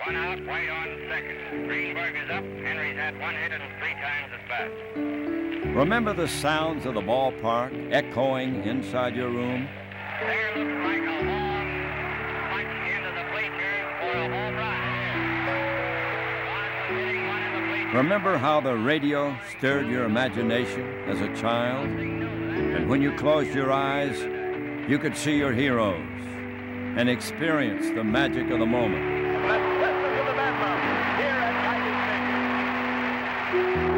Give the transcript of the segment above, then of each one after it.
One out, White on second. Greenberg is up. Henry's had one hit and 3 times as fast. Remember the sounds of the ballpark echoing inside your room? There looks like a long punch into the bleachers for a home run. Watson hitting one in the bleachers. Remember how the radio stirred your imagination as a child? And when you closed your eyes, you could see your heroes and experience the magic of the moment. Let's listen to the band here at Tiger Stadium.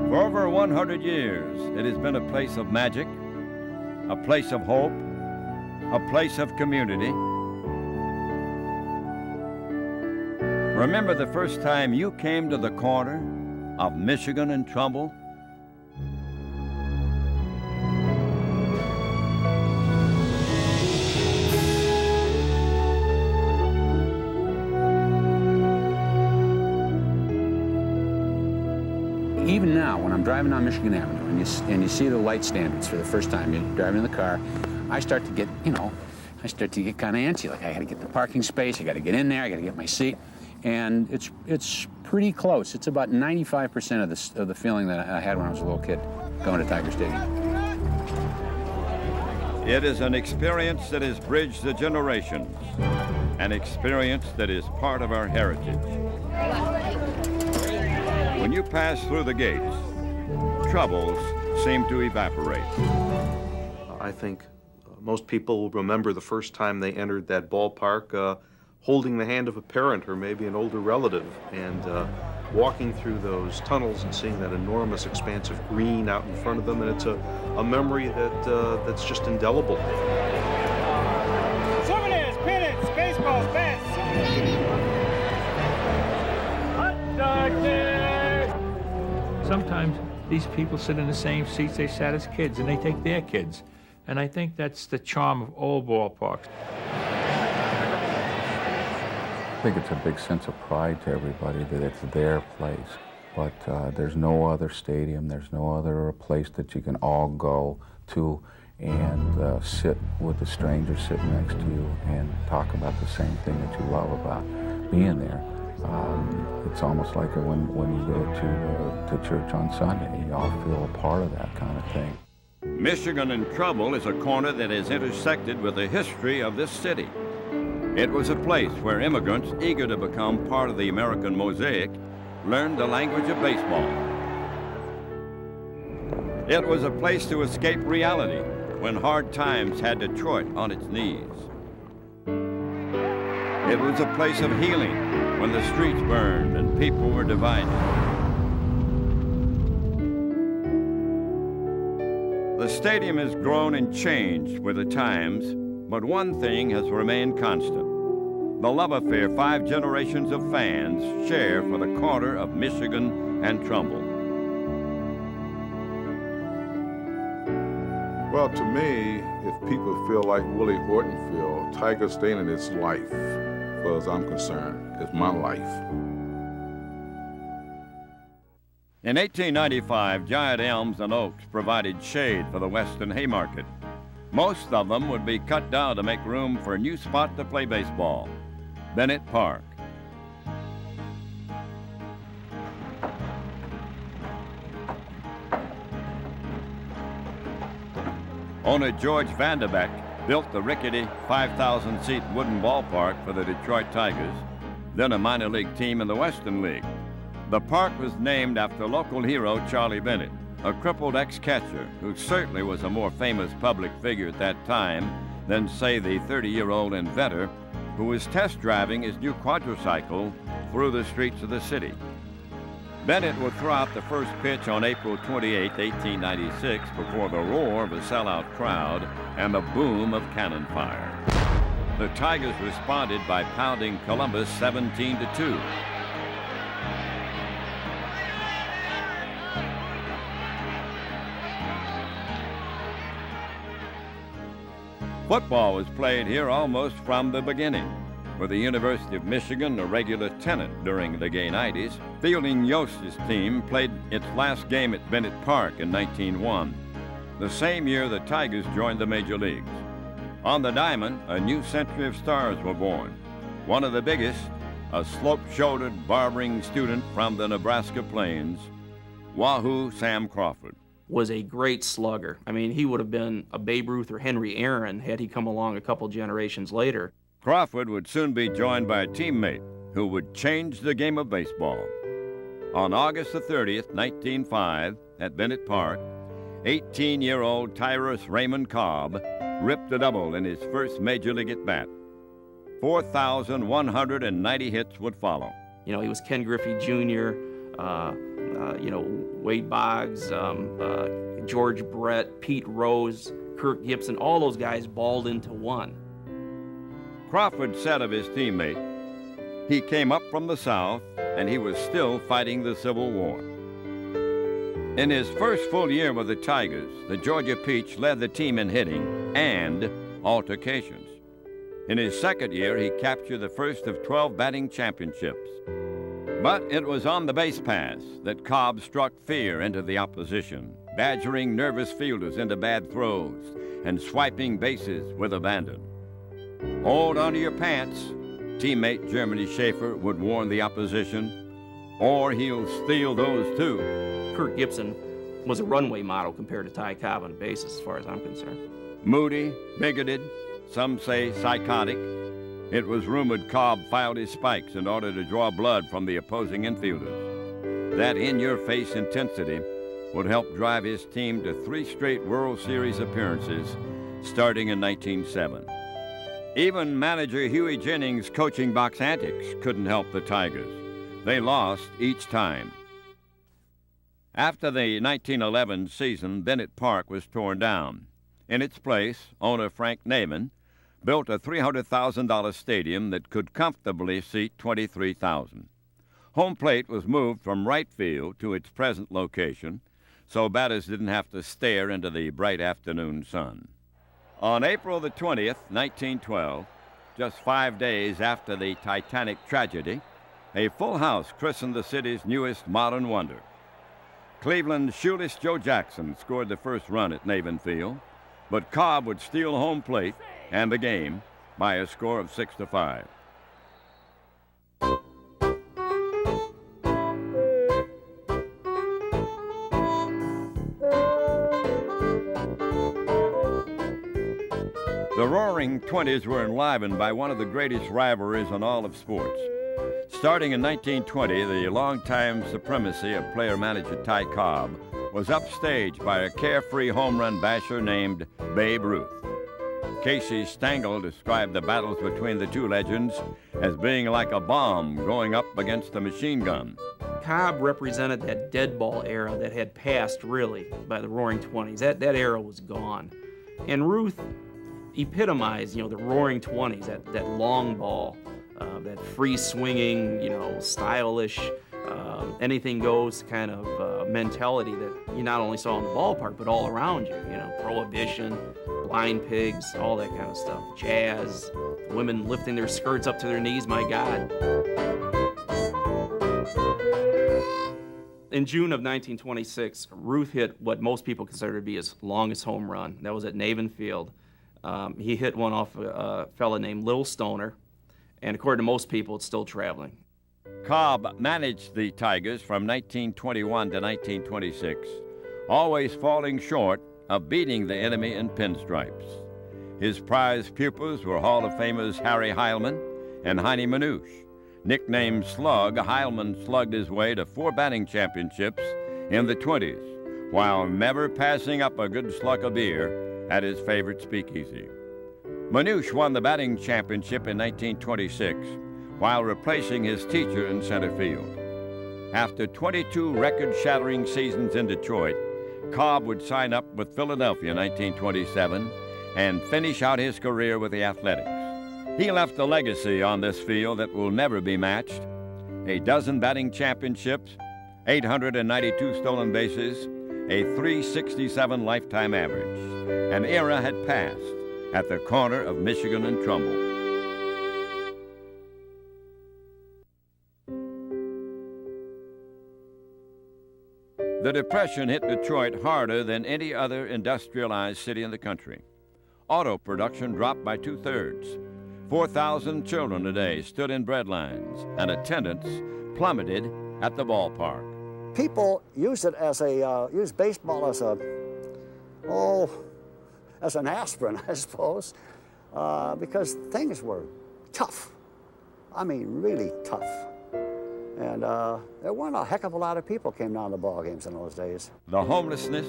For over 100 years, it has been a place of magic, a place of hope, a place of community. Remember the first time you came to the corner of Michigan and Trumbull? Even now, when I'm driving down Michigan Avenue and you see the light standards for the first time, you're driving in the car, I start to get kind of antsy. Like, I got to get the parking space, I got to get in there, I got to get my seat. And it's pretty close. It's about 95% of the feeling that I had when I was a little kid going to Tiger Stadium. It is an experience that has bridged the generations, an experience that is part of our heritage. When you pass through the gates, troubles seem to evaporate. I think most people remember the first time they entered that ballpark holding the hand of a parent or maybe an older relative and walking through those tunnels and seeing that enormous expanse of green out in front of them, and it's a memory that's just indelible. Souvenirs, pennants, baseballs, bats. Hot dog day. Sometimes these people sit in the same seats they sat as kids, and they take their kids. And I think that's the charm of old ballparks. I think it's a big sense of pride to everybody that it's their place. But there's no other stadium, there's no other place that you can all go to and sit with a stranger sitting next to you and talk about the same thing that you love about being there. It's almost like when you go to church on Sunday, you all feel a part of that kind of thing. Michigan and Trumbull is a corner that is intersected with the history of this city. It was a place where immigrants eager to become part of the American mosaic learned the language of baseball. It was a place to escape reality when hard times had Detroit on its knees. It was a place of healing when the streets burned and people were divided. The stadium has grown and changed with the times, but one thing has remained constant: the love affair 5 generations of fans share for the corner of Michigan and Trumbull. Well, to me, if people feel like Willie Horton feel, Tiger Stadium is life, as far as I'm concerned. It's my life. In 1895, giant elms and oaks provided shade for the Western Haymarket. Most of them would be cut down to make room for a new spot to play baseball, Bennett Park. Owner George Vanderbeck built the rickety 5,000-seat wooden ballpark for the Detroit Tigers, then a minor league team in the Western League. The park was named after local hero Charlie Bennett, a crippled ex-catcher who certainly was a more famous public figure at that time than, say, the 30-year-old inventor who was test driving his new quadricycle through the streets of the city. Bennett would throw out the first pitch on April 28, 1896, before the roar of a sellout crowd and the boom of cannon fire. The Tigers responded by pounding Columbus 17-2. Football was played here almost from the beginning, with the University of Michigan a regular tenant during the gay 90s. Fielding Yost's team played its last game at Bennett Park in 1901. the same year the Tigers joined the major leagues. On the diamond, a new century of stars were born. One of the biggest, a slope-shouldered, barbering student from the Nebraska plains, Wahoo Sam Crawford. Was a great slugger. I mean, he would have been a Babe Ruth or Henry Aaron had he come along a couple generations later. Crawford would soon be joined by a teammate who would change the game of baseball. On August the 30th, 1905, at Bennett Park, 18-year-old Tyrus Raymond Cobb ripped a double in his first major league at-bat. 4,190 hits would follow. You know, he was Ken Griffey Jr., Wade Boggs, George Brett, Pete Rose, Kirk Gibson, all those guys balled into one. Crawford said of his teammate, he came up from the South and he was still fighting the Civil War. In his first full year with the Tigers, the Georgia Peach led the team in hitting and altercations. In his second year, he captured the first of 12 batting championships. But it was on the base paths that Cobb struck fear into the opposition, badgering nervous fielders into bad throws and swiping bases with abandon. Hold onto your pants, teammate Germany Schaefer would warn the opposition, or he'll steal those too. Kirk Gibson was a runway model compared to Ty Cobb on bases, as far as I'm concerned. Moody, bigoted, some say psychotic, it was rumored Cobb filed his spikes in order to draw blood from the opposing infielders. That in-your-face intensity would help drive his team to 3 straight World Series appearances starting in 1907. Even manager Huey Jennings' coaching box antics couldn't help the Tigers. They lost each time. After the 1911 season, Bennett Park was torn down. In its place, owner Frank Naiman built a $300,000 stadium that could comfortably seat 23,000. Home plate was moved from right field to its present location, so batters didn't have to stare into the bright afternoon sun. On April the 20th, 1912, just 5 days after the Titanic tragedy, a full house christened the city's newest modern wonder. Cleveland's shoeless Joe Jackson scored the first run at Navin Field, but Cobb would steal home plate and the game by a score of 6-5. The Roaring Twenties were enlivened by one of the greatest rivalries in all of sports. Starting in 1920, the longtime supremacy of player-manager Ty Cobb was upstaged by a carefree home run basher named Babe Ruth. Casey Stengel described the battles between the two legends as being like a bomb going up against a machine gun. Cobb represented that dead ball era that had passed, really, by the Roaring Twenties. That era was gone. And Ruth epitomized, the Roaring Twenties, that long ball, that free-swinging, stylish, anything-goes kind of mentality that you not only saw in the ballpark, but all around you. Prohibition, blind pigs, all that kind of stuff. Jazz, women lifting their skirts up to their knees, my God. In June of 1926, Ruth hit what most people consider to be his longest home run. That was at Navin Field. He hit one off a fella named Little Stoner, and according to most people, it's still traveling. Cobb managed the Tigers from 1921 to 1926, always falling short of beating the enemy in pinstripes. His prized pupils were Hall of Famers Harry Heilman and Heine Manouche. Nicknamed Slug, Heilman slugged his way to 4 batting championships in the 20s, while never passing up a good slug of beer at his favorite speakeasy. Manouche won the batting championship in 1926 while replacing his teacher in center field. After 22 record-shattering seasons in Detroit, Cobb would sign up with Philadelphia in 1927 and finish out his career with the Athletics. He left a legacy on this field that will never be matched: a dozen batting championships, 892 stolen bases, a .367 lifetime average. An era had passed at the corner of Michigan and Trumbull. The Depression hit Detroit harder than any other industrialized city in the country. Auto production dropped by 2/3. 4,000 children a day stood in bread lines, and attendance plummeted at the ballpark. People use it as use baseball as an aspirin, I suppose, because things were tough. I mean, really tough. And there weren't a heck of a lot of people came down to ball games in those days. The homelessness,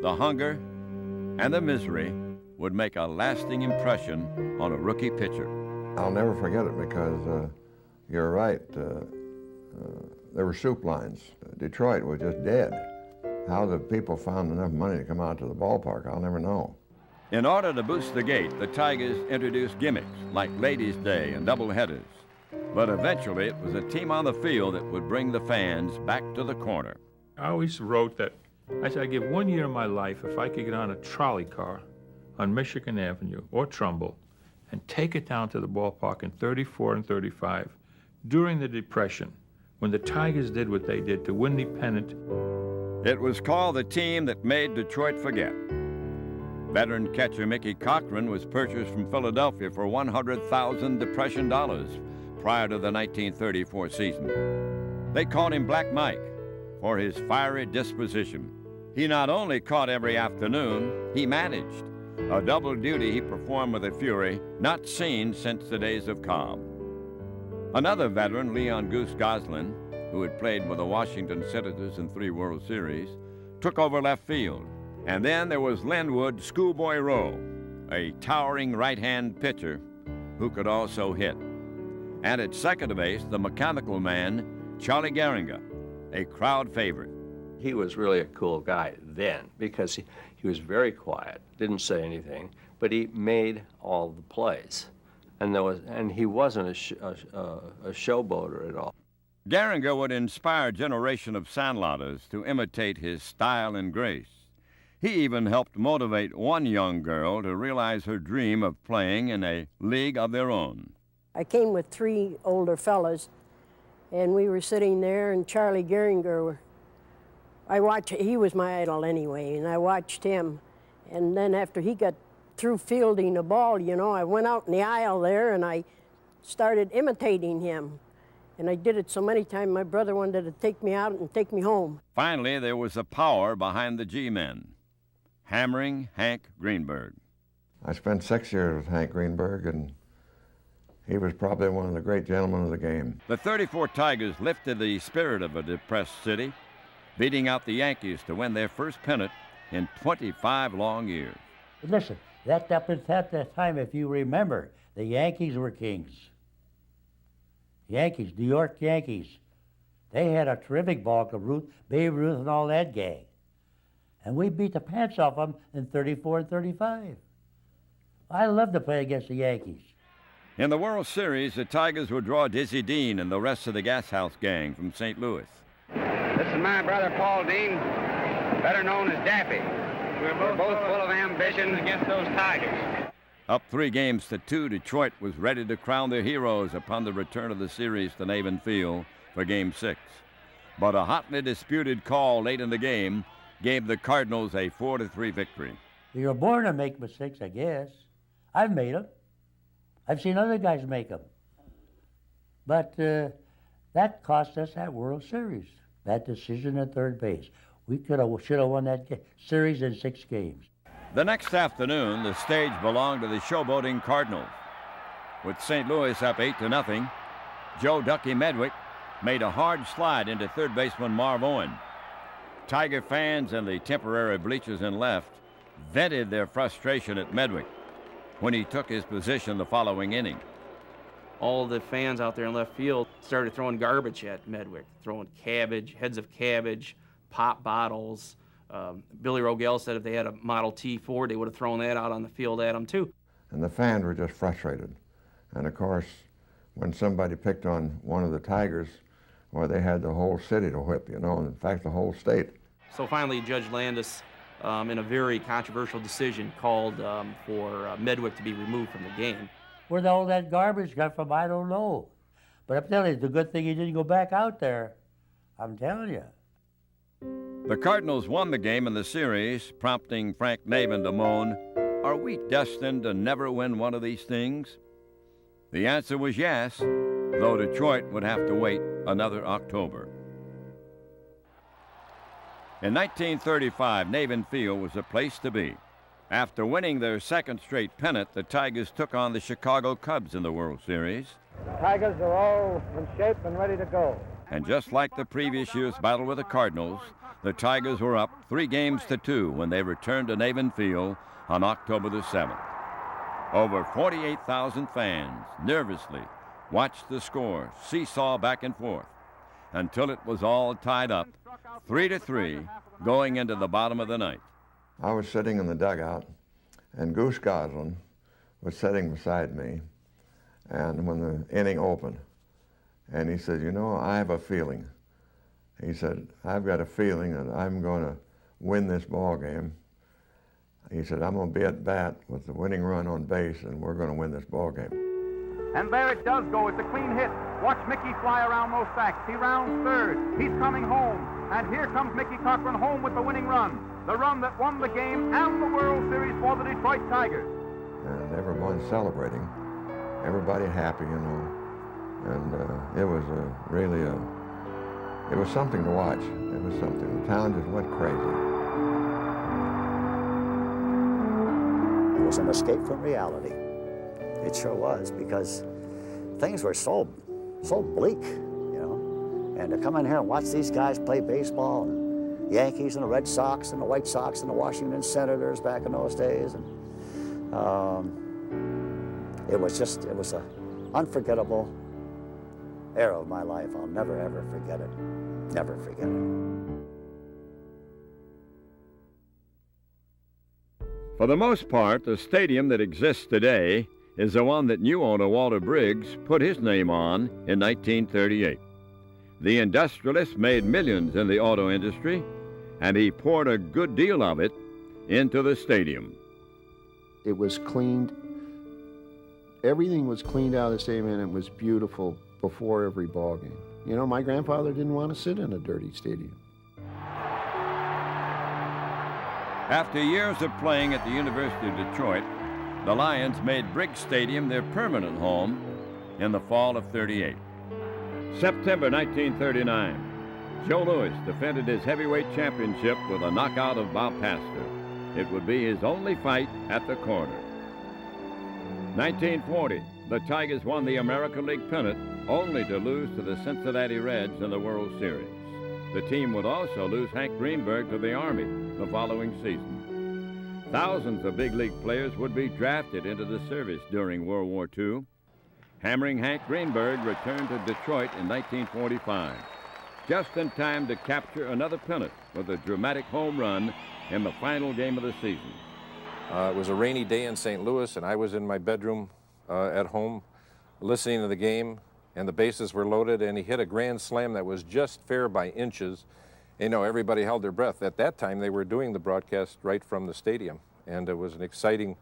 the hunger, and the misery would make a lasting impression on a rookie pitcher. I'll never forget it because you're right. There were soup lines. Detroit was just dead. How the people found enough money to come out to the ballpark, I'll never know. In order to boost the gate, the Tigers introduced gimmicks like Ladies' Day and doubleheaders. But eventually, it was a team on the field that would bring the fans back to the corner. I always wrote that, I said, I'd give 1 year of my life if I could get on a trolley car on Michigan Avenue or Trumbull and take it down to the ballpark in 34 and 35 during the Depression, when the Tigers did what they did to win the pennant. It was called the team that made Detroit forget. Veteran catcher Mickey Cochran was purchased from Philadelphia for $100,000 Depression dollars prior to the 1934 season. They called him Black Mike for his fiery disposition. He not only caught every afternoon, he managed, a double duty he performed with a fury not seen since the days of Cobb. Another veteran, Leon Goose Goslin, who had played with the Washington Senators in 3 World Series, took over left field. And then there was Linwood Schoolboy Rowe, a towering right-hand pitcher who could also hit. And at second base, the mechanical man, Charlie Gehringer, a crowd favorite. He was really a cool guy then because he was very quiet, didn't say anything, but he made all the plays. And he wasn't a showboater at all. Gehringer would inspire a generation of sandlotters to imitate his style and grace. He even helped motivate one young girl to realize her dream of playing in a league of their own. I came with 3 older fellas, and we were sitting there, and Charlie Gehringer, he was my idol anyway, and I watched him. And then after he got through fielding the ball, you know, I went out in the aisle there, and I started imitating him. And I did it so many times, my brother wanted to take me out and take me home. Finally, there was a power behind the G-men, hammering Hank Greenberg. I spent 6 years with Hank Greenberg, and he was probably one of the great gentlemen of the game. The 34 Tigers lifted the spirit of a depressed city, beating out the Yankees to win their first pennant in 25 long years. Listen, at that time, if you remember, the Yankees were kings. Yankees, New York Yankees. They had a terrific ball club, Babe Ruth and all that gang. And we beat the pants off them in 34 and 35. I love to play against the Yankees. In the World Series, the Tigers would draw Dizzy Dean and the rest of the Gas House Gang from St. Louis. This is my brother Paul Dean, better known as Daffy. We're both full of ambition against those Tigers. Up 3-2, Detroit was ready to crown their heroes upon the return of the series to Navin Field for Game 6. But a hotly disputed call late in the game gave the Cardinals a 4-3 victory. You're born to make mistakes, I guess. I've made them. I've seen other guys make them. But that cost us that World Series, that decision at third base. We should have won that series in 6 games. The next afternoon, the stage belonged to the showboating Cardinals. With St. Louis up 8-0, Joe Ducky Medwick made a hard slide into third baseman Marv Owen. Tiger fans in the temporary bleachers in left vented their frustration at Medwick when he took his position the following inning. All the fans out there in left field started throwing garbage at Medwick, throwing cabbage, heads of cabbage, pop bottles. Billy Rogel said if they had a Model T Ford, they would have thrown that out on the field at him too. And the fans were just frustrated. And of course, when somebody picked on one of the Tigers, well, they had the whole city to whip, you know, in fact, the whole state. So finally, Judge Landis, in a very controversial decision, called for Medwick to be removed from the game. Where all that garbage got from, I don't know. But I'm telling you, it's a good thing he didn't go back out there. I'm telling you. The Cardinals won the game in the series, prompting Frank Navin to moan, "Are we destined to never win one of these things?" The answer was yes, though Detroit would have to wait another October. In 1935, Navin Field was the place to be. After winning their second straight pennant, the Tigers took on the Chicago Cubs in the World Series. The Tigers are all in shape and ready to go. And just like the previous year's battle with the Cardinals, the Tigers were up 3-2 when they returned to Navin Field on October the 7th. Over 48,000 fans nervously watched the score seesaw back and forth until it was all tied up, 3-3, going into the bottom of the ninth. I was sitting in the dugout, and Goose Goslin was sitting beside me, and when the inning opened, and he said, "You know, I have a feeling." He said, "I've got a feeling that I'm going to win this ball game." He said, "I'm going to be at bat with the winning run on base, and we're going to win this ball game." And there it does go. It's a clean hit. Watch Mickey fly around those sacks. He rounds third. He's coming home. And here comes Mickey Cochran home with the winning run. The run that won the game and the World Series for the Detroit Tigers. And everyone celebrating. Everybody happy, you know. And it was it was something to watch. It was something. The town just went crazy. It was an escape from reality. It sure was, because things were so bleak, you know. And to come in here and watch these guys play baseball, and Yankees and the Red Sox and the White Sox and the Washington Senators back in those days, and it was an unforgettable era of my life. I'll never ever forget it. Never forget it. For the most part, the stadium that exists today is the one that new owner Walter Briggs put his name on in 1938. The industrialist made millions in the auto industry, and he poured a good deal of it into the stadium. It was cleaned. Everything was cleaned out of the stadium, and it was beautiful before every ball game. You know, my grandfather didn't want to sit in a dirty stadium. After years of playing at the University of Detroit, the Lions made Briggs Stadium their permanent home in the fall of '38. September 1939, Joe Louis defended his heavyweight championship with a knockout of Bob Pastor. It would be his only fight at the corner. 1940, the Tigers won the American League pennant, only to lose to the Cincinnati Reds in the World Series. The team would also lose Hank Greenberg to the Army the following season. Thousands of big league players would be drafted into the service during World War II. Hammering Hank Greenberg returned to Detroit in 1945, just in time to capture another pennant with a dramatic home run in the final game of the season. It was a rainy day in St. Louis, and I was in my bedroom at home listening to the game, and the bases were loaded, and he hit a grand slam that was just fair by inches. You know, everybody held their breath. At that time, they were doing the broadcast right from the stadium, and it was an exciting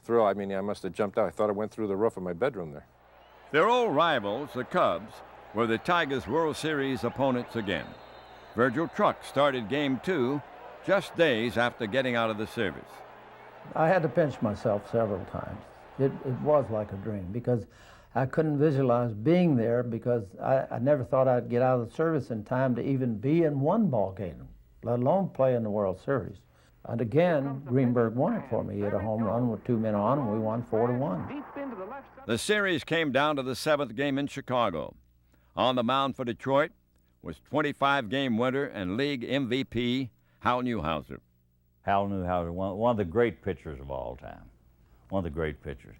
thrill. I mean, I must have jumped out. I thought I went through the roof of my bedroom there. Their old rivals, the Cubs, were the Tigers' World Series opponents again. Virgil Truck started Game 2 just days after getting out of the service. I had to pinch myself several times. It was like a dream, because I couldn't visualize being there, because I never thought I'd get out of the service in time to even be in one ball game, let alone play in the World Series. And again, Greenberg won it for me. He hit a home run with 2 men on, and we won 4-1. The series came down to the 7th game in Chicago. On the mound for Detroit was 25-game winner and league MVP Hal Newhouser. Hal Newhouser, one of the great pitchers of all time. One of the great pitchers.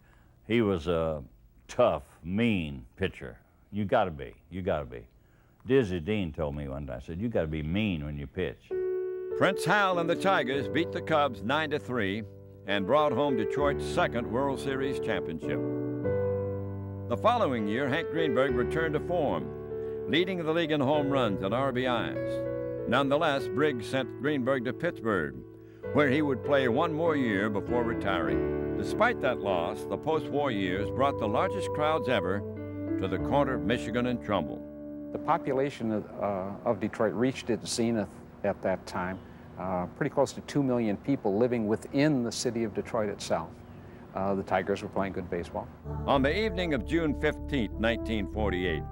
He was a tough, mean pitcher. You got to be. Dizzy Dean told me one time, I said, you got to be mean when you pitch. Prince Hal and the Tigers beat the Cubs 9-3 and brought home Detroit's second World Series championship. The following year, Hank Greenberg returned to form, leading the league in home runs and RBIs. Nonetheless, Briggs sent Greenberg to Pittsburgh, where he would play one more year before retiring. Despite that loss, the post-war years brought the largest crowds ever to the corner of Michigan and Trumbull. The population of Detroit reached its zenith at that time. Pretty close to 2 million people living within the city of Detroit itself. The Tigers were playing good baseball. On the evening of June 15, 1948,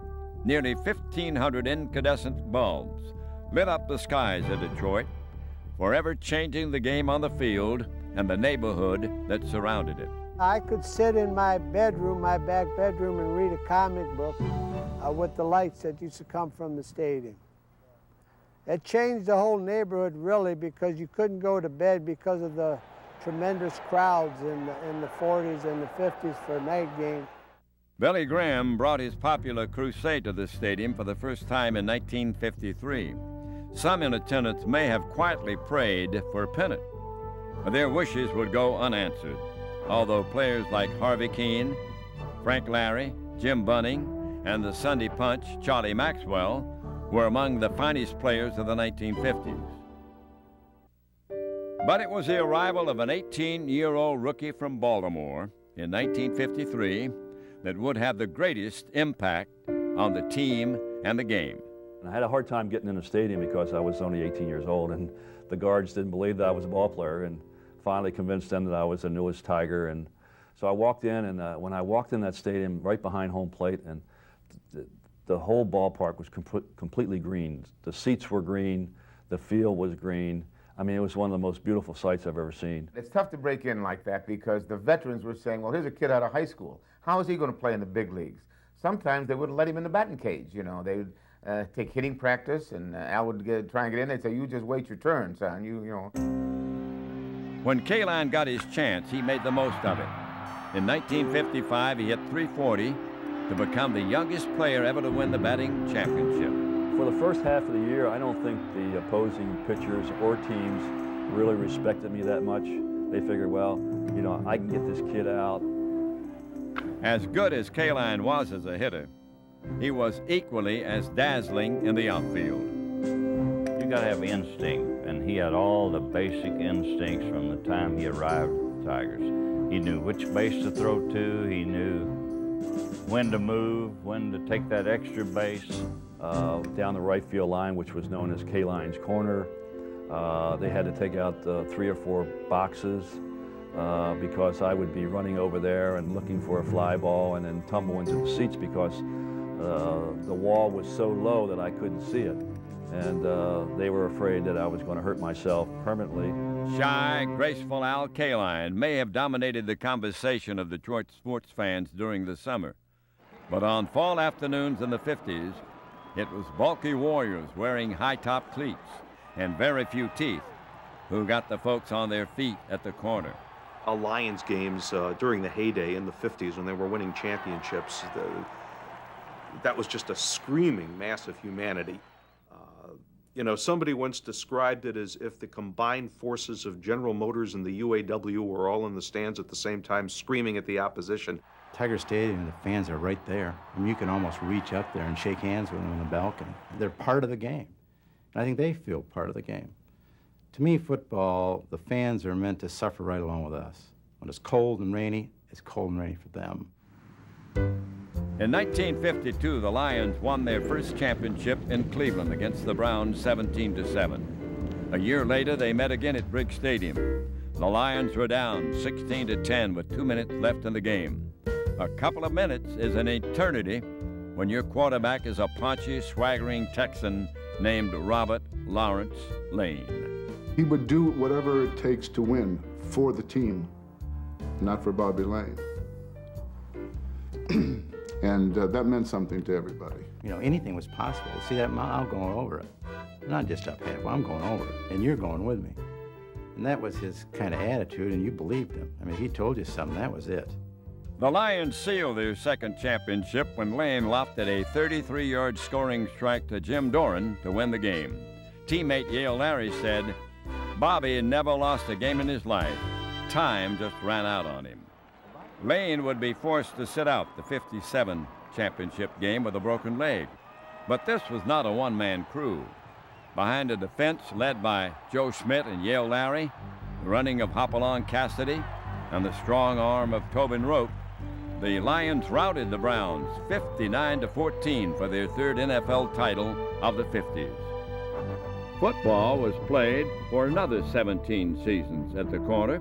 nearly 1,500 incandescent bulbs lit up the skies of Detroit, forever changing the game on the field and the neighborhood that surrounded it. I could sit in my bedroom, my back bedroom, and read a comic book with the lights that used to come from the stadium. It changed the whole neighborhood, really, because you couldn't go to bed because of the tremendous crowds in the 40s and the 50s for night games. Billy Graham brought his popular crusade to the stadium for the first time in 1953. Some in attendance may have quietly prayed for a pennant, but their wishes would go unanswered, although players like Harvey Keene, Frank Larry, Jim Bunning, and the Sunday Punch, Charlie Maxwell, were among the finest players of the 1950s. But it was the arrival of an 18-year-old rookie from Baltimore in 1953 that would have the greatest impact on the team and the game. I had a hard time getting in the stadium because I was only 18 years old, and the guards didn't believe that I was a ball player, and finally convinced them that I was the newest Tiger. And so I walked in, and when I walked in that stadium right behind home plate, and the whole ballpark was completely green. The seats were green, the field was green. I mean, it was one of the most beautiful sights I've ever seen. It's tough to break in like that because the veterans were saying, well, here's a kid out of high school. How is he going to play in the big leagues? Sometimes they wouldn't let him in the batting cage, you know. They would take hitting practice, and Al would try and get in. They'd say, you just wait your turn, son, you know. When Kaline got his chance, he made the most of it. In 1955, he hit .340 to become the youngest player ever to win the batting championship. For the first half of the year, I don't think the opposing pitchers or teams really respected me that much. They figured, well, you know, I can get this kid out. As good as Kaline was as a hitter, he was equally as dazzling in the outfield. You got to have instinct, and he had all the basic instincts from the time he arrived at the Tigers. He knew which base to throw to, he knew when to move, when to take that extra base. Down the right field line, which was known as Kaline's corner. They had to take out 3 or 4 boxes because I would be running over there and looking for a fly ball and then tumble into the seats because the wall was so low that I couldn't see it. And they were afraid that I was going to hurt myself permanently. Shy, graceful Al Kaline may have dominated the conversation of Detroit sports fans during the summer. But on fall afternoons in the 50s, it was bulky warriors wearing high-top cleats and very few teeth who got the folks on their feet at the corner. Lions games during the heyday in the 50s when they were winning championships, that was just a screaming mass of humanity. You know, somebody once described it as if the combined forces of General Motors and the UAW were all in the stands at the same time screaming at the opposition. Tiger Stadium, the fans are right there. I mean, you can almost reach up there and shake hands with them on the balcony. They're part of the game. And I think they feel part of the game. To me, football, the fans are meant to suffer right along with us. When it's cold and rainy, it's cold and rainy for them. In 1952, the Lions won their first championship in Cleveland against the Browns 17-7. A year later, they met again at Briggs Stadium. The Lions were down 16-10 with 2 minutes left in the game. A couple of minutes is an eternity when your quarterback is a paunchy, swaggering Texan named Robert Lawrence Lane. He would do whatever it takes to win for the team, not for Bobby Lane. And that meant something to everybody. You know, anything was possible. See that mile going over it. Not just up half, I'm going over it, and you're going with me. And that was his kind of attitude, and you believed him. I mean, if he told you something, that was it. The Lions sealed their second championship when Lane lofted a 33-yard scoring strike to Jim Doran to win the game. Teammate Yale Larry said, Bobby never lost a game in his life. Time just ran out on him. Lane would be forced to sit out the 57 championship game with a broken leg. But this was not a one-man crew. Behind a defense led by Joe Schmidt and Yale Larry, the running of Hopalong Cassidy, and the strong arm of Tobin Rote, the Lions routed the Browns 59-14 for their third NFL title of the 50s. Football was played for another 17 seasons at the corner,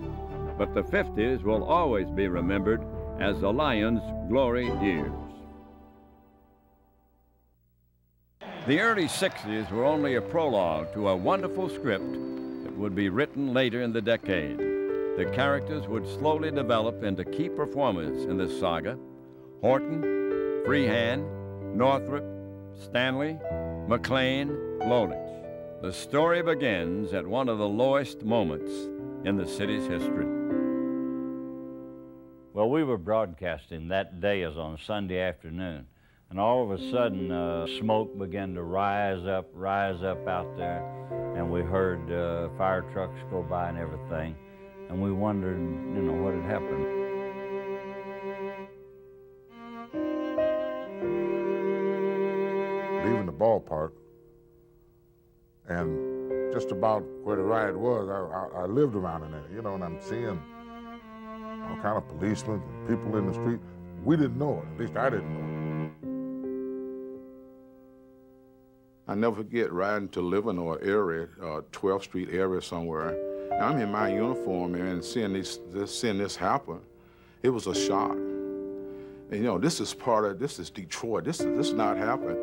but the 50s will always be remembered as the Lions' glory years. The early 60s were only a prologue to a wonderful script that would be written later in the decade. The characters would slowly develop into key performers in this saga: Horton, Freehand, Northrop, Stanley, McLean, Lolich. The story begins at one of the lowest moments in the city's history. Well, we were broadcasting that day as on Sunday afternoon, and all of a sudden smoke began to rise up out there, and we heard fire trucks go by and everything, and we wondered, what had happened. Leaving the ballpark, and just about where the riot was, I lived around in there, and I'm seeing all kind of policemen, people in the street. We didn't know it, at least I didn't know it. I never forget riding to Livernois area, 12th Street area somewhere. And I'm in my uniform and seeing this happen. It was a shock. And this is Detroit. This is not happening.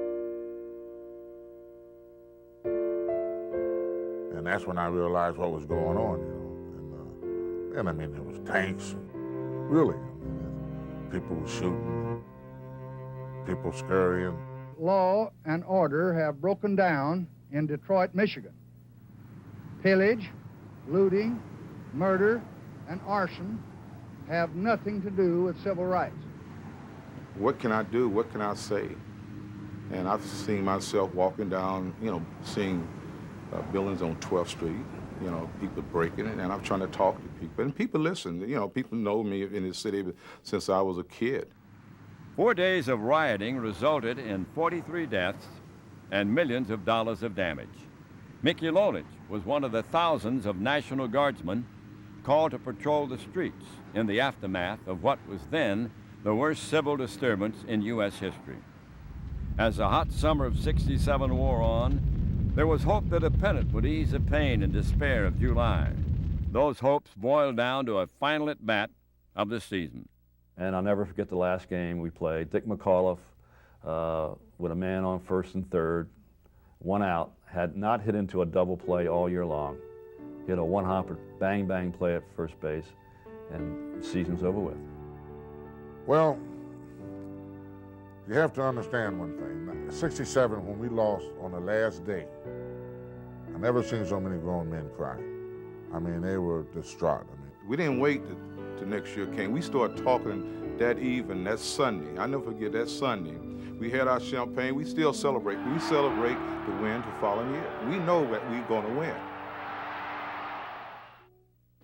And that's when I realized what was going on, And I mean, there was tanks, really. People were shooting, people scurrying. Law and order have broken down in Detroit, Michigan. Pillage, looting, murder, and arson have nothing to do with civil rights. What can I do? What can I say? And I've seen myself walking down, seeing buildings on 12th Street, people breaking it, and I'm trying to talk to people. And people listen. People know me in the city since I was a kid. 4 days of rioting resulted in 43 deaths and millions of dollars of damage. Mickey Lolich was one of the thousands of National Guardsmen called to patrol the streets in the aftermath of what was then the worst civil disturbance in U.S. history. As the hot summer of '67 wore on, there was hope that a pennant would ease the pain and despair of July. Those hopes boiled down to a final at-bat of the season. And I'll never forget the last game we played. Dick McAuliffe, with a man on first and third, 1 out, had not hit into a double play all year long. He had a one-hopper bang-bang play at first base, and the season's over with. Well, you have to understand one thing. 67, when we lost on the last day, I never seen so many grown men cry. I mean, they were distraught. We didn't wait till next year came. We started talking that evening, that Sunday. I never forget that Sunday. We had our champagne. We still celebrate. We celebrate the win the following year. We know that we're going to win.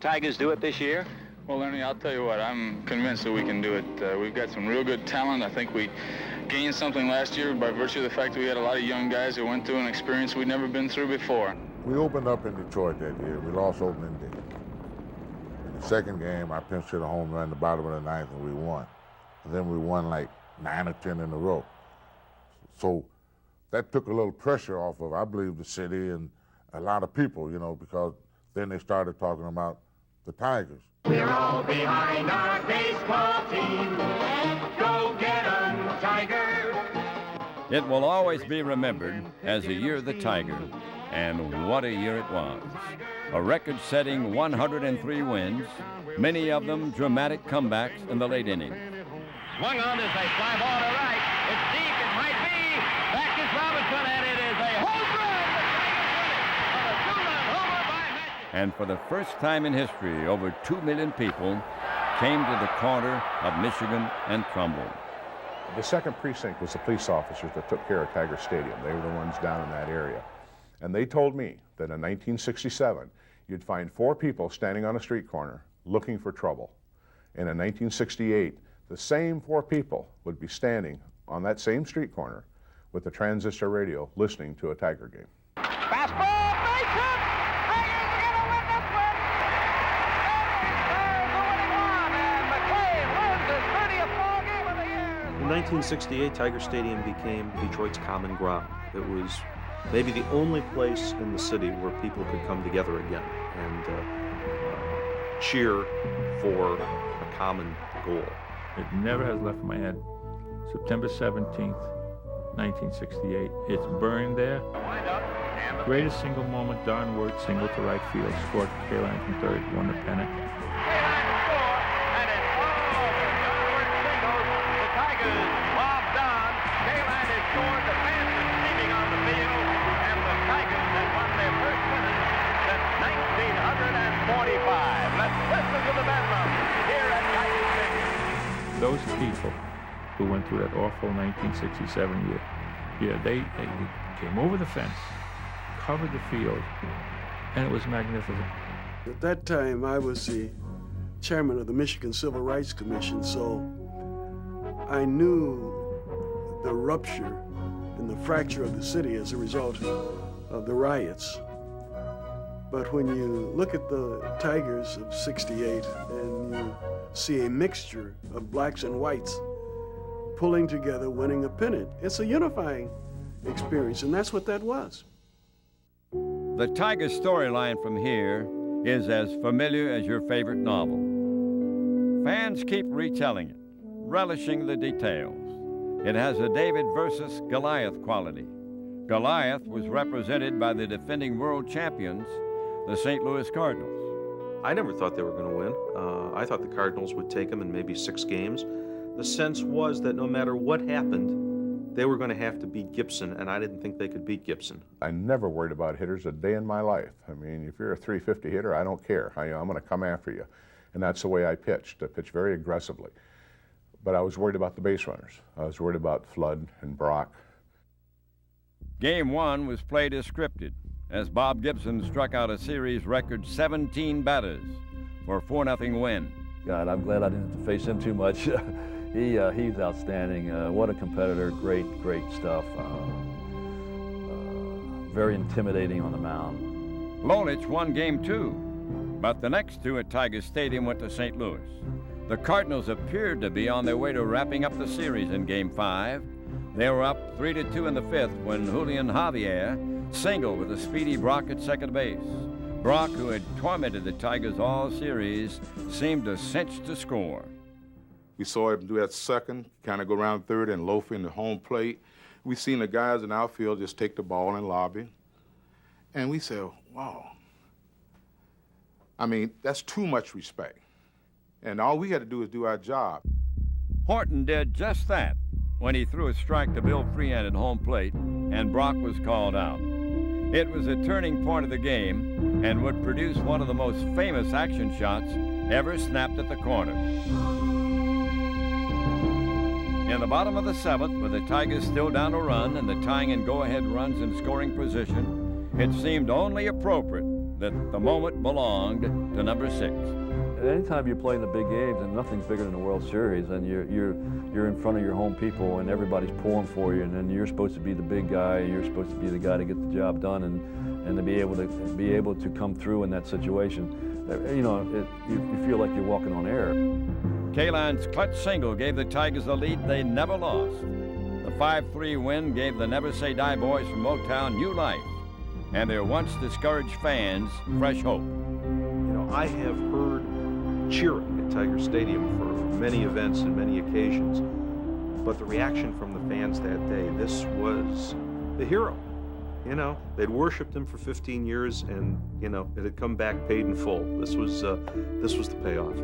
Tigers do it this year? Well, Ernie, I'll tell you what, I'm convinced that we can do it. We've got some real good talent. I think we gained something last year by virtue of the fact that we had a lot of young guys who went through an experience we'd never been through before. We opened up in Detroit that year. We lost opening day. In the second game, I pinched hit a home run in the bottom of the ninth, and we won. And then we won like 9 or 10 in a row. So that took a little pressure off of, I believe, the city and a lot of people, because then they started talking about the Tigers. We're all behind our baseball team. Go get 'em, Tiger. It will always be remembered as the year of the Tiger, and what a year it was. A record-setting 103 wins, many of them dramatic comebacks in the late innings. Swung on is a fly ball to right. It's deep, it might be. Back is Robinson, and it is a home run. The Tigers win it on a 2-run homer by Matthews. And for the first time in history, over 2 million people came to the corner of Michigan and Trumbull. The second precinct was the police officers that took care of Tiger Stadium. They were the ones down in that area. And they told me that in 1967, you'd find 4 people standing on a street corner looking for trouble. And in 1968, the same 4 people would be standing on that same street corner with the transistor radio listening to a Tiger game. Fastball, base hit. Tigers are going to win this one. Tigers are winning one, and McLean wins his 30th ball game of the year. In 1968, Tiger Stadium became Detroit's common ground. It was maybe the only place in the city where people could come together again and cheer for a common goal. It never has left my head. September 17th, 1968. It's burned there. Greatest single moment, Don Wirt single to right field, scored K-line from third, won the pennant. Those people who went through that awful 1967 year, they came over the fence, covered the field, and it was magnificent. At that time, I was the chairman of the Michigan Civil Rights Commission, so I knew the rupture and the fracture of the city as a result of the riots. But when you look at the Tigers of '68 and you see a mixture of blacks and whites pulling together, winning a pennant, it's a unifying experience, and that's what that was. The Tigers storyline from here is as familiar as your favorite novel. Fans keep retelling it, relishing the details. It has a David versus Goliath quality. Goliath was represented by the defending world champions, the St. Louis Cardinals. I never thought they were going to win. I thought the Cardinals would take them in maybe 6 games. The sense was that no matter what happened, they were going to have to beat Gibson, and I didn't think they could beat Gibson. I never worried about hitters a day in my life. I mean, if you're a 350 hitter, I don't care. I'm going to come after you. And that's the way I pitched. I pitched very aggressively. But I was worried about the base runners. I was worried about Flood and Brock. Game 1 was played as scripted, as Bob Gibson struck out a series record 17 batters for a 4-0 win. God, I'm glad I didn't have to face him too much. He's outstanding. What a competitor. Great stuff. Very intimidating on the mound. Lolich won Game 2, but the next 2 at Tiger Stadium went to St. Louis. The Cardinals appeared to be on their way to wrapping up the series in Game 5. They were up 3-2 in the 5th when Julian Javier singled with a speedy Brock at second base. Brock, who had tormented the Tigers all series, seemed to cinch to score. We saw him do that second, kind of go around third and loaf in the home plate. We seen the guys in outfield just take the ball and lobby. And we said, wow. I mean, that's too much respect. And all we had to do is do our job. Horton did just that when he threw a strike to Bill Freehan at home plate, and Brock was called out. It was a turning point of the game and would produce one of the most famous action shots ever snapped at the corner. In the bottom of the 7th, with the Tigers still down a run and the tying and go-ahead runs in scoring position, it seemed only appropriate that the moment belonged to number 6. Anytime you play in the big games, and nothing's bigger than the World Series, and you're in front of your home people, and everybody's pulling for you, and then you're supposed to be the big guy, and you're supposed to be the guy to get the job done, and to be able to come through in that situation, you feel like you're walking on air. Kaline's clutch single gave the Tigers a lead they never lost. The 5-3 win gave the Never Say Die boys from Motown new life, and their once discouraged fans fresh hope. I have heard cheering at Tiger Stadium for many events and many occasions, but the reaction from the fans that day, this was the hero. They'd worshipped him for 15 years, and it had come back paid in full. This was the payoff.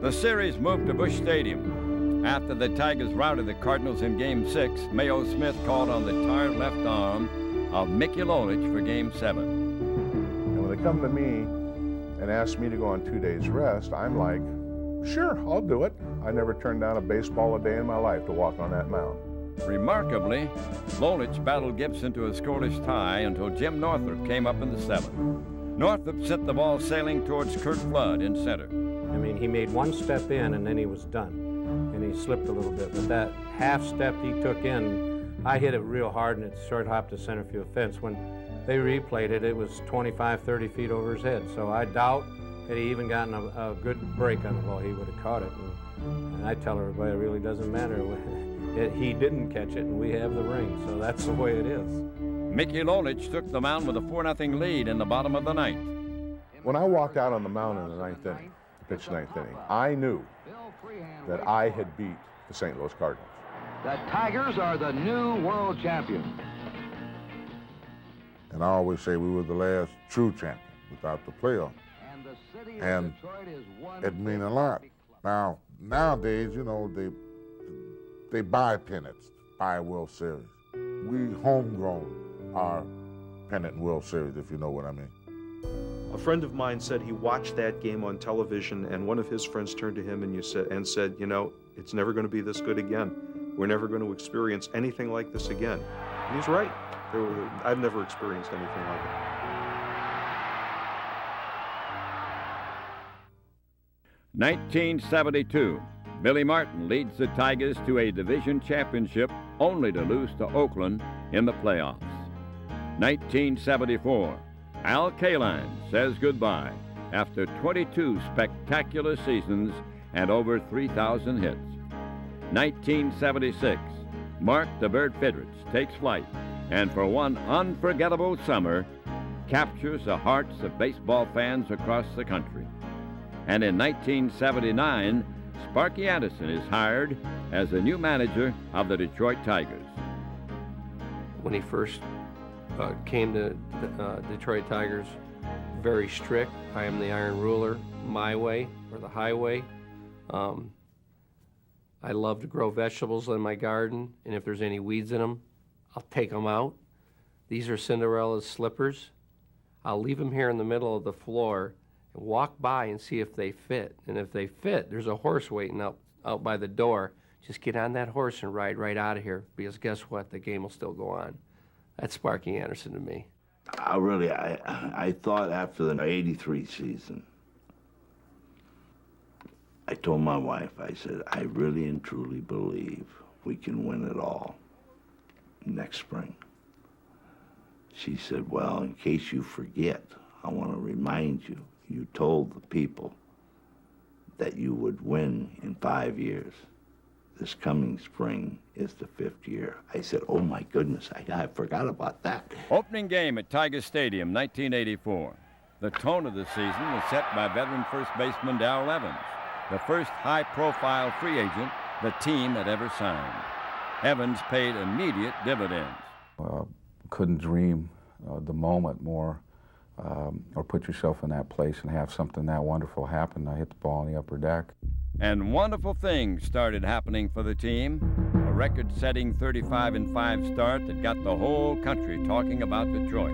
The series moved to Busch Stadium. After the Tigers routed the Cardinals in Game 6, Mayo Smith called on the tired left arm of Mickey Lolich for Game 7. And when they come to me and ask me to go on 2 days rest, I'm like, sure, I'll do it. I never turned down a baseball a day in my life to walk on that mound. Remarkably, Lolich battled Gibson to a scoreless tie until Jim Northrup came up in the 7th. Northrup sent the ball sailing towards Curt Flood in center. I mean, he made one step in and then he was done. And he slipped a little bit. But that half step he took in, I hit it real hard and it short hopped the center field fence. When they replayed it, it was 25, 30 feet over his head. So I doubt had he even gotten a good break on the ball, he would have caught it. And I tell everybody it really doesn't matter. He didn't catch it, and we have the ring, so that's the way it is. Mickey Lolich took the mound with a 4-0 lead in the bottom of the ninth. When I walked out on the mound in the ninth inning, pitched ninth inning, I knew that I had beat the St. Louis Cardinals. The Tigers are the new world champions. And I always say we were the last true champion without the playoff. And it means a lot. Now, nowadays, you know, they buy pennants, buy World Series. We homegrown our pennant World Series, if you know what I mean. A friend of mine said he watched that game on television, and one of his friends turned to him and said, you know, it's never going to be this good again. We're never going to experience anything like this again. And he's right. I've never experienced anything like it. "1972, Billy Martin leads the Tigers to a division championship only to lose to Oakland in the playoffs. 1974, Al Kaline says goodbye after 22 spectacular seasons and over 3,000 hits. 1976, Mark the Bird Fidrich takes flight and for one unforgettable summer captures the hearts of baseball fans across the country. And in 1979, Sparky Anderson is hired as the new manager of the Detroit Tigers. When he first came to Detroit Tigers, very strict. I am the iron ruler, my way or the highway. I love to grow vegetables in my garden, and if there's any weeds in them, I'll take them out. These are Cinderella's slippers. I'll leave them here in the middle of the floor and walk by and see if they fit. And if they fit, there's a horse waiting out by the door. Just get on that horse and ride right out of here, because guess what? The game will still go on. That's Sparky Anderson to me. I thought after the 83 season, I told my wife, I said, I really and truly believe we can win it all next spring. She said, well, in case you forget, I want to remind you, you told the people that you would win in 5 years. This coming spring is the 5th year. I said, oh my goodness, I forgot about that. Opening game at Tiger Stadium, 1984. The tone of the season was set by veteran first baseman Darrell Evans, the first high-profile free agent the team had ever signed. Evans paid immediate dividends. Couldn't dream the moment more, or put yourself in that place and have something that wonderful happen. I hit the ball on the upper deck. And wonderful things started happening for the team. A record-setting 35-5 start that got the whole country talking about Detroit.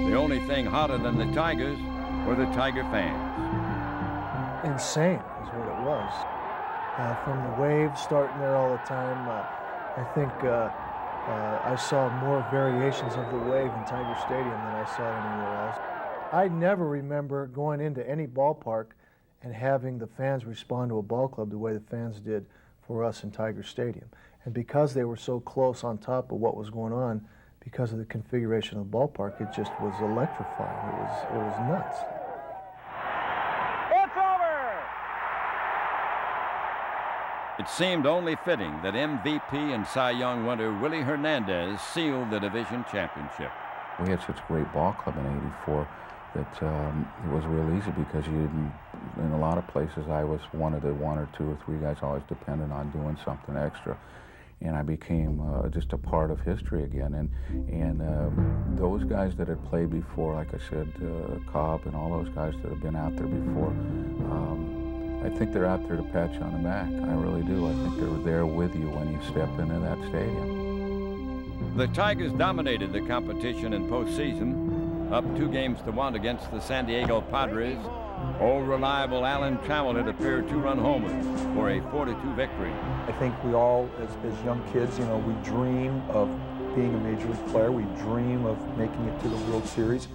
The only thing hotter than the Tigers were the Tiger fans. Insane is what it was. From the wave starting there all the time, I think I saw more variations of the wave in Tiger Stadium than I saw anywhere else. I never remember going into any ballpark and having the fans respond to a ball club the way the fans did for us in Tiger Stadium. And because they were so close on top of what was going on, because of the configuration of the ballpark, it just was electrifying. It was nuts. It's over! It seemed only fitting that MVP and Cy Young winner Willie Hernandez sealed the division championship. We had such a great ball club in '84 that it was real easy, because you didn't, in a lot of places I was one of the 1 or 2 or 3 guys always dependent on doing something extra. And I became just a part of history again. And those guys that had played before, like I said, Cobb and all those guys that have been out there before, I think they're out there to pat you on the back. I really do. I think they're there with you when you step into that stadium. The Tigers dominated the competition in postseason, up 2-1 against the San Diego Padres. Old reliable Alan Trammell had a pair of 2-run homers for a 4-2 victory. I think we all, as young kids, you know, we dream of being a major league player. We dream of making it to the World Series.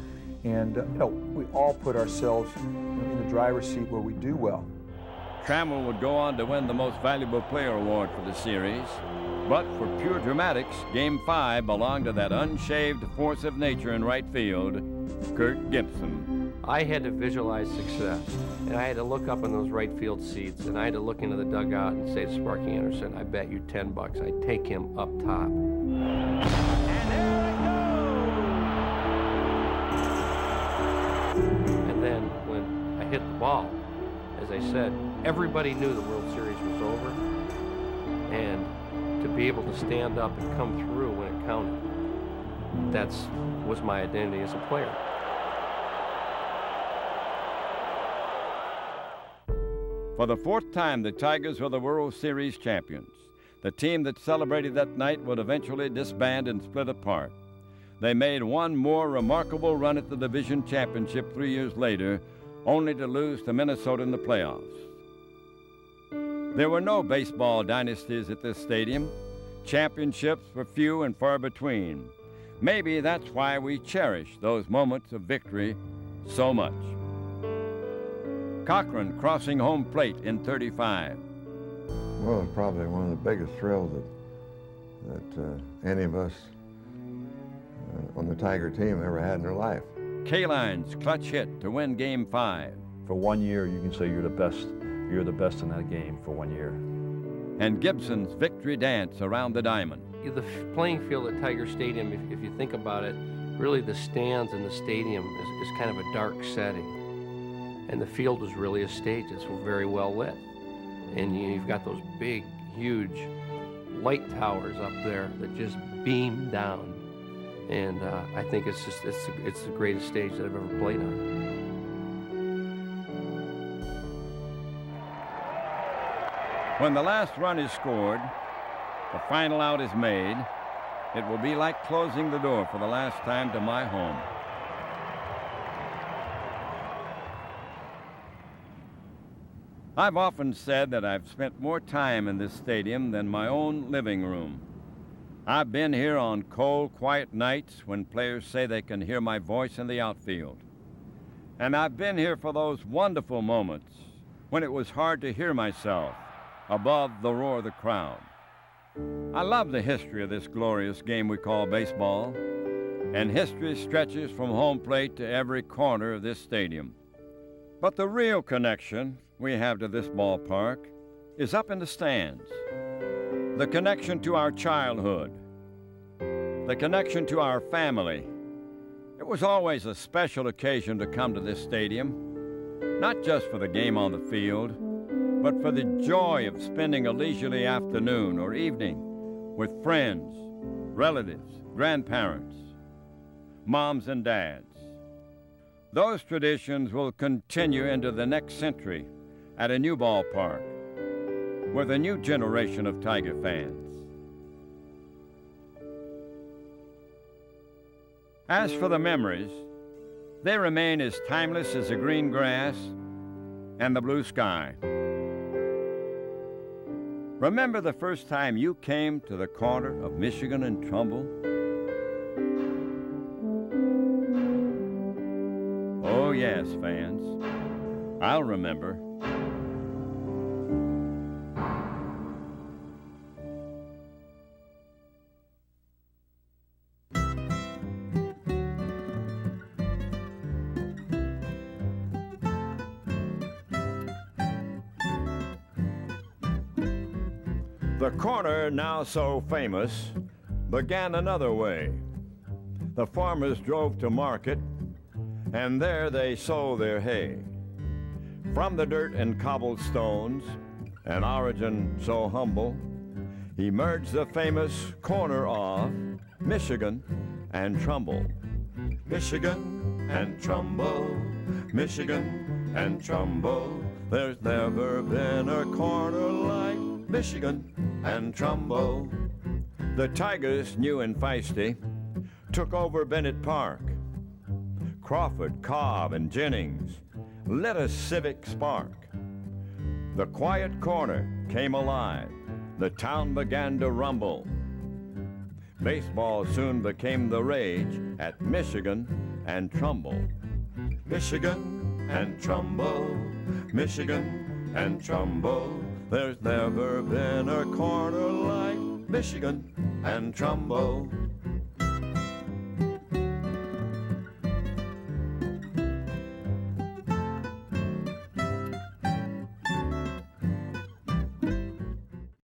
And, you know, we all put ourselves in the driver's seat where we do well. Trammell would go on to win the Most Valuable Player award for the series. But for pure dramatics, Game 5 belonged to that unshaved force of nature in right field, Kirk Gibson. I had to visualize success, and I had to look up in those right field seats, and I had to look into the dugout and say to Sparky Anderson, I bet you $10 I'd take him up top. And then when I hit the ball, as I said, everybody knew the World Series was over, and to be able to stand up and come through when it counted, that was my identity as a player. For the fourth time, the Tigers were the World Series champions. The team that celebrated that night would eventually disband and split apart. They made one more remarkable run at the division championship 3 years later, only to lose to Minnesota in the playoffs. There were no baseball dynasties at this stadium. Championships were few and far between. Maybe that's why we cherish those moments of victory so much. Cochran crossing home plate in 35. Well, it's probably one of the biggest thrills that any of us on the Tiger team ever had in their life. Kaline's clutch hit to win Game 5. For 1 year, you can say you're the best. You're the best in that game for 1 year. And Gibson's victory dance around the diamond. The playing field at Tiger Stadium, if you think about it, really the stands in the stadium is kind of a dark setting. And the field was really a stage that's very well lit. And you've got those big, huge light towers up there that just beam down. And I think it's the greatest stage that I've ever played on. When the last run is scored, the final out is made, it will be like closing the door for the last time to my home. I've often said that I've spent more time in this stadium than my own living room. I've been here on cold, quiet nights when players say they can hear my voice in the outfield. And I've been here for those wonderful moments when it was hard to hear myself above the roar of the crowd. I love the history of this glorious game we call baseball, and history stretches from home plate to every corner of this stadium. But the real connection we have to this ballpark is up in the stands. The connection to our childhood, the connection to our family. It was always a special occasion to come to this stadium, not just for the game on the field, but for the joy of spending a leisurely afternoon or evening with friends, relatives, grandparents, moms and dads. Those traditions will continue into the next century at a new ballpark with a new generation of Tiger fans. As for the memories, they remain as timeless as the green grass and the blue sky. Remember the first time you came to the corner of Michigan and Trumbull? Oh yes, fans, I'll remember. The corner, now so famous, began another way. The farmers drove to market, and there they sold their hay. From the dirt and cobblestones, an origin so humble, emerged the famous corner of Michigan and Trumbull. Michigan and Trumbull, Michigan and Trumbull. There's never been a corner like Michigan and Trumbull. The Tigers, new and feisty, took over Bennett Park. Crawford, Cobb, and Jennings lit a civic spark. The quiet corner came alive. The town began to rumble. Baseball soon became the rage at Michigan and Trumbull. Michigan and Trumbull, Michigan and Trumbull. There's never been a corner like Michigan and Trumbull.